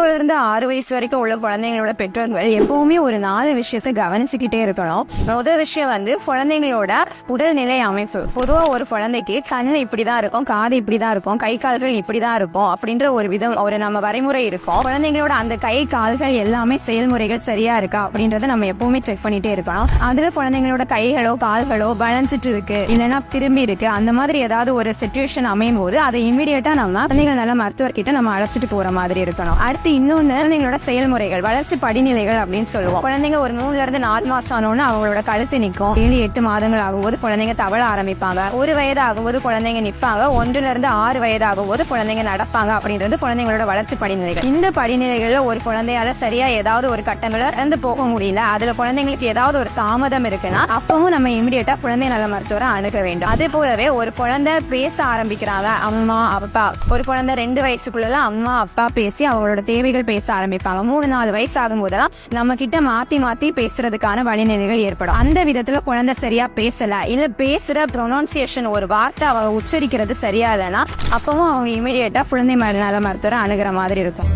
0 இருந்து 6 வயசு வரைக்கும் உள்ள குழந்தைங்களோட பெற்றோர்கள் எப்பவுமே ஒரு 4 விஷயத்தை கவனிச்சுக்கிட்டே இருக்கணும். முதல் விஷயம் குழந்தைங்களோட உடல்நிலை அமைப்பு. பொதுவா ஒரு குழந்தைக்கு கண்ணு இப்படிதான் இருக்கும், காது இப்படிதான் இருக்கும், கை கால்கள் இப்படிதான் இருக்கும் அப்படின்ற ஒரு நம்ம வரைமுறை இருக்கும். குழந்தைங்களோட அந்த கை கால்கள் எல்லாமே செயல்முறைகள் சரியா இருக்கா அப்படின்றத நம்ம எப்பவுமே செக் பண்ணிட்டே இருக்கணும். அதுல குழந்தைங்களோட கைகளோ கால்களோ பேலன்ஸ்ட் இருக்கு இல்லைன்னா திரும்பி இருக்கு, அந்த மாதிரி ஏதாவது ஒரு சிச்சுவேஷன் அமையும் போது அதை இமீடியட்டா நம்ம குழந்தைகள் நல்ல மருத்துவர்கிட்ட நம்ம அழைச்சிட்டு போற மாதிரி இருக்கணும். அடுத்து இன்னொன்னு குழந்தைங்களோட செயல்முறைகள், வளர்ச்சி படிநிலைகள் அப்படின்னு சொல்லுவோம். குழந்தைங்க ஒரு 3 இருந்து 4 மாசம் ஆனோன்னு அவங்களோட கழுத்து நிற்கும். 7-8 மாதங்கள் ஆகும்போது குழந்தைங்க தவழ ஆரம்பிப்பாங்க. 1 வயது ஆகும்போது குழந்தைங்க நிற்பாங்க. 1 இருந்து 6 வயது ஆகும்போது குழந்தைங்க நடப்பாங்க. அப்படின்றது குழந்தைங்களோட வளர்ச்சி படிநிலைகள். இந்த படிநிலைகள்ல ஒரு குழந்தையால சரியா ஏதாவது ஒரு கட்டங்களை இறந்து போக முடியல, அதுல குழந்தைங்களுக்கு ஏதாவது ஒரு தாமதம் இருக்குன்னா அப்பவும் நம்ம இமிடியேட்டா குழந்தை நல மருத்துவரை அணுக வேண்டும். அதே போலவே ஒரு குழந்தை பேச ஆரம்பிக்கிறாங்க, அம்மா அப்பா. ஒரு குழந்தை 2 வயசுக்குள்ள அம்மா அப்பா பேசி அவங்களோட தேவைகள் பேச ஆரம்பிப்பாங்க. 3-4 வயசு ஆகும் போதெல்லாம் நம்ம கிட்ட மாத்தி பேசுறதுக்கான வழிநிலைகள் ஏற்படும். அந்த விதத்துல குழந்தை சரியா பேசல இல்ல பேசுற ப்ரொனன்சியேஷன் ஒரு வார்த்தை அவங்க உச்சரிக்கிறது சரியா இல்லைன்னா அப்பவும் அவங்க இமிடியேட்டா குழந்தை நல மருத்துவரை அணுகிற மாதிரி இருக்கும்.